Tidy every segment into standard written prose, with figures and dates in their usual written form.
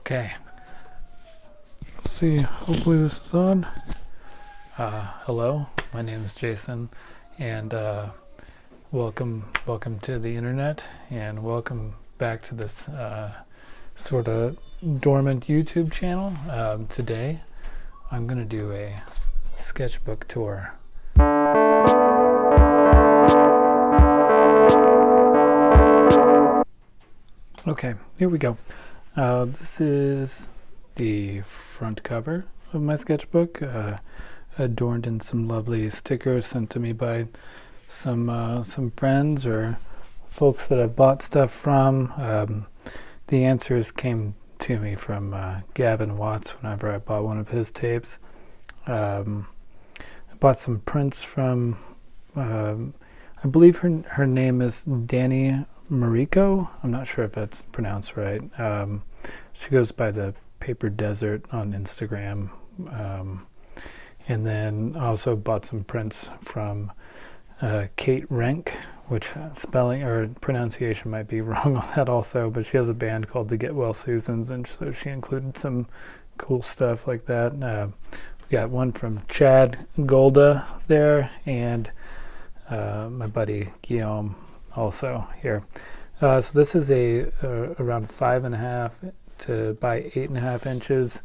Okay, let's see, hopefully this is on. Hello, my name is Jason, and welcome to the internet, and welcome back to this sort of dormant YouTube channel. Today, I'm going to do a sketchbook tour. Okay, here we go. This is the front cover of my sketchbook, adorned in some lovely stickers sent to me by some friends or folks that I've bought stuff from. The answers came to me from Gavin Watts whenever I bought one of his tapes. I bought some prints from, I believe her name is Danny Mariko. I'm not sure if that's pronounced right. She goes by the Paper Desert on Instagram. And then I also bought some prints from Kate Renk, which spelling or pronunciation might be wrong on that also, but she has a band called the Get Well Susans, and so she included some cool stuff like that. We got one from Chad Golda there, and my buddy Guillaume also here. So this is around 5.5 by 8.5 inches.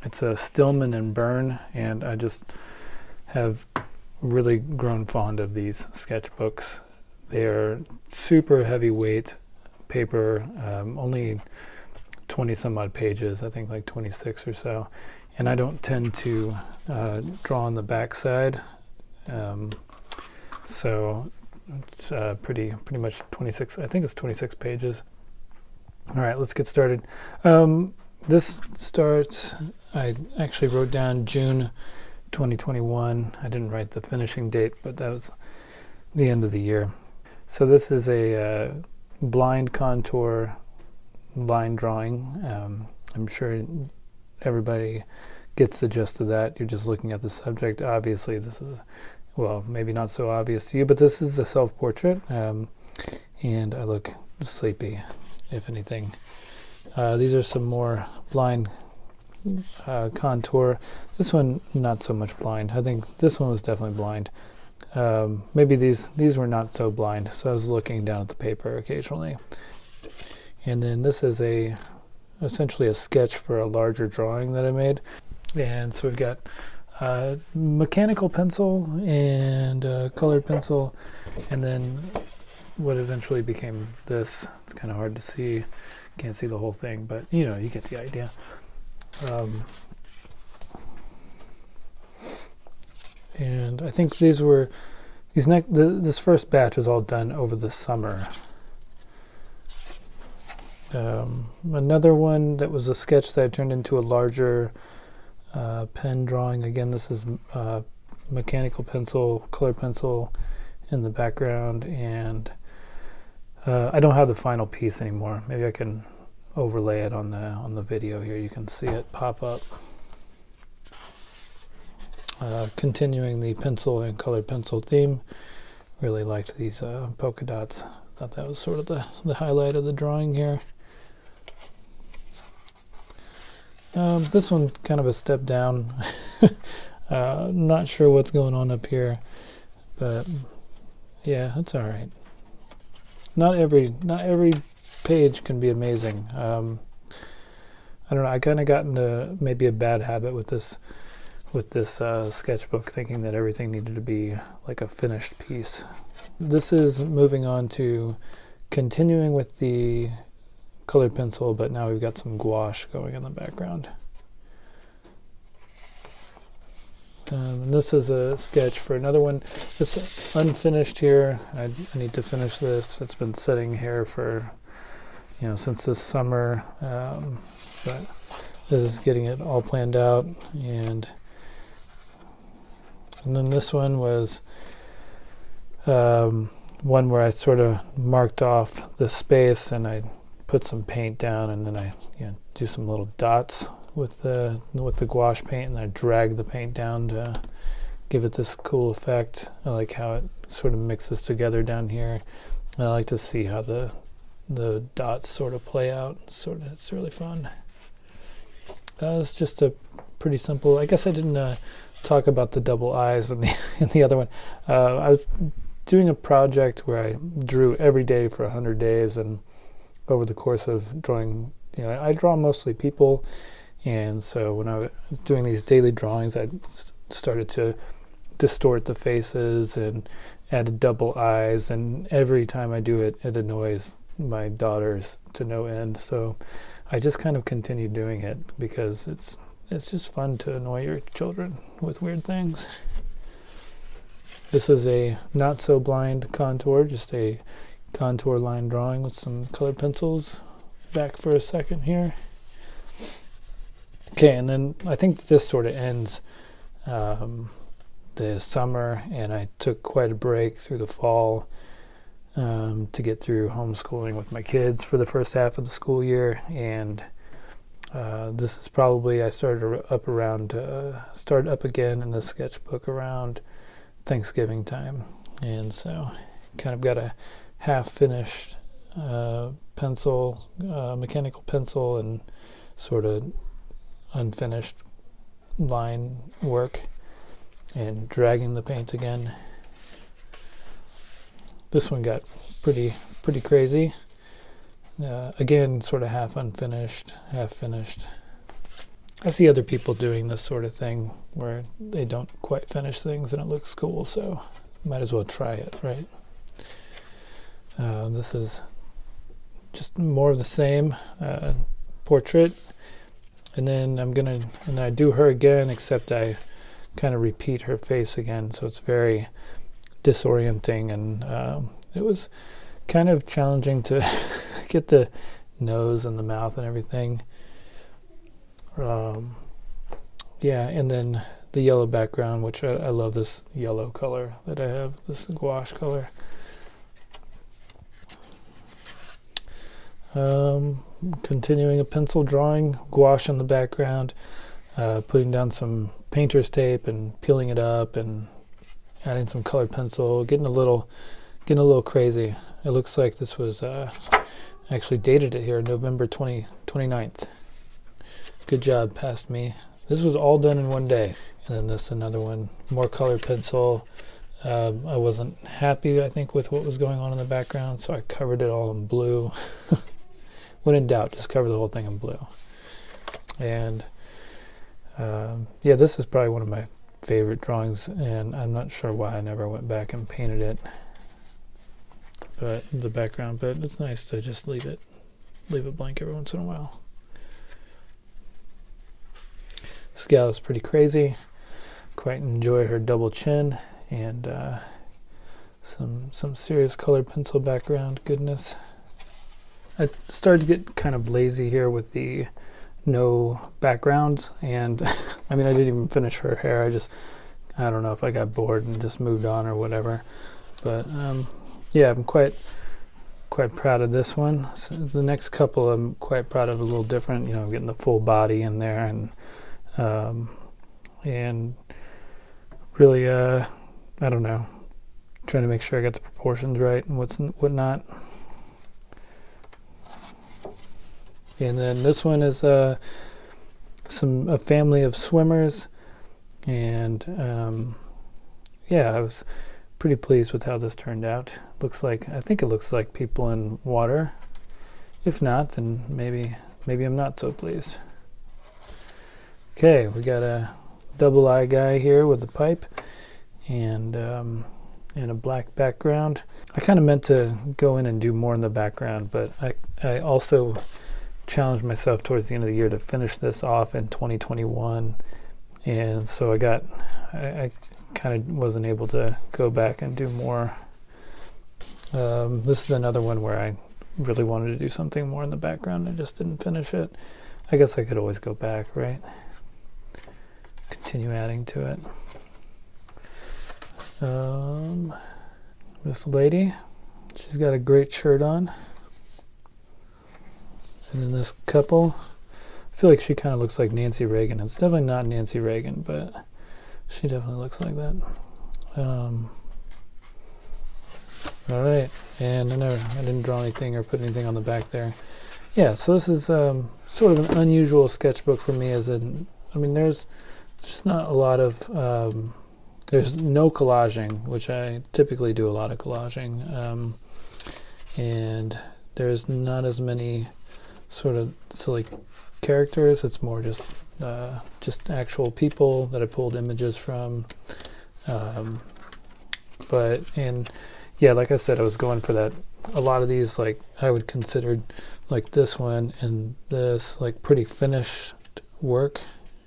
It's a Stillman and Birn, and I just have really grown fond of these sketchbooks. They're super heavyweight paper, only 20 some odd pages, I think like 26 or so. And I don't tend to draw on the back side. So it's pretty much 26, I think it's 26 pages. All right, let's get started. This starts, I actually wrote down June 2021. I didn't write the finishing date, but that was the end of the year. So this is a blind contour line drawing. I'm sure everybody gets the gist of that. You're just looking at the subject. Obviously, this is, well, maybe not so obvious to you, but this is a self-portrait, and I look sleepy, if anything. These are some more blind contour. This one, not so much blind. I think this one was definitely blind. Maybe these were not so blind, so I was looking down at the paper occasionally. And then this is essentially a sketch for a larger drawing that I made. And so we've got mechanical pencil and colored pencil, and then what eventually became this. It's kind of hard to see. Can't see the whole thing, but you know, you get the idea. And I think this first batch was all done over the summer. Another one that was a sketch that I turned into a larger pen drawing. Again, this is mechanical pencil, colored pencil in the background, and I don't have the final piece anymore. Maybe I can overlay it on the video here. You can see it pop up. Continuing the pencil and colored pencil theme. Really liked these polka dots. Thought that was sort of the highlight of the drawing here. This one kind of a step down. Not sure what's going on up here, but yeah, that's all right. Not every page can be amazing. I don't know. I kind of got into maybe a bad habit with this sketchbook, thinking that everything needed to be like a finished piece. This is moving on to continuing with the colored pencil, but now we've got some gouache going in the background. And this is a sketch for another one. This unfinished here. I need to finish this. It's been sitting here for, since this summer, but this is getting it all planned out. And then this one was one where I sort of marked off the space, and I put some paint down, and then I do some little dots with the gouache paint, and I drag the paint down to give it this cool effect. I like how it sort of mixes together down here. I like to see how the dots sort of play out. It's really fun. It's just a pretty simple. I guess I didn't talk about the double eyes in the other one. I was doing a project where I drew every day for 100 days, and over the course of drawing, I draw mostly people, and so when I was doing these daily drawings, I started to distort the faces and added double eyes, and every time I do it, it annoys my daughters to no end. So I just kind of continued doing it because it's just fun to annoy your children with weird things. This is a not so blind contour, just a contour line drawing with some colored pencils. Back for a second here. Okay, and then I think this sort of ends the summer, and I took quite a break through the fall to get through homeschooling with my kids for the first half of the school year, and this is probably, I started up again in the sketchbook around Thanksgiving time, and so kind of got a half finished mechanical pencil and sort of unfinished line work, and dragging the paint again. This one got pretty crazy. Again, sort of half unfinished, half finished. I see other people doing this sort of thing where they don't quite finish things and it looks cool, so might as well try it, right? This is just more of the same portrait, and then I do her again, except I kind of repeat her face again, so it's very disorienting, and it was kind of challenging to get the nose and the mouth and everything. And then the yellow background, which I love this yellow color that I have, this gouache color. Continuing a pencil drawing, gouache in the background, putting down some painter's tape and peeling it up and adding some colored pencil, getting a little crazy. It looks like this was actually dated it here, November 29th. Good job, past me. This was all done in one day. And then this, another one, more colored pencil. I wasn't happy, I think, with what was going on in the background, so I covered it all in blue. When in doubt, just cover the whole thing in blue. And this is probably one of my favorite drawings, and I'm not sure why I never went back and painted it. But the background, but it's nice to just leave it blank every once in a while. This gal is pretty crazy. Quite enjoy her double chin and some serious colored pencil background goodness. I started to get kind of lazy here with the no backgrounds, and I mean, I didn't even finish her hair. I don't know if I got bored and just moved on or whatever. But I'm quite proud of this one. So the next couple I'm quite proud of, a little different, getting the full body in there, and really, I don't know, trying to make sure I got the proportions right and whatnot. And then this one is a family of swimmers, and I was pretty pleased with how this turned out. I think it looks like people in water. If not, then maybe I'm not so pleased. Okay, we got a double eye guy here with a pipe and a black background. I kind of meant to go in and do more in the background, but I also challenged myself towards the end of the year to finish this off in 2021, and so I kind of wasn't able to go back and do more. This is another one where I really wanted to do something more in the background. I just didn't finish it. I guess I could always go back, right? Continue adding to it. This lady, she's got a great shirt on. And then this couple, I feel like she kind of looks like Nancy Reagan. It's definitely not Nancy Reagan, but she definitely looks like that. All right, and I didn't draw anything or put anything on the back there. yeah, so this is sort of an unusual sketchbook for me. There's just not a lot of there's no collaging, which I typically do a lot of collaging, and there's not as many sort of silly characters. It's more just actual people that I pulled images from. And yeah, like I said, I was going for that. A lot of these, like I would consider, like this one and this, like pretty finished work,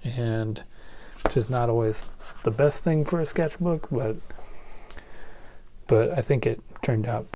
and which is not always the best thing for a sketchbook, but I think it turned out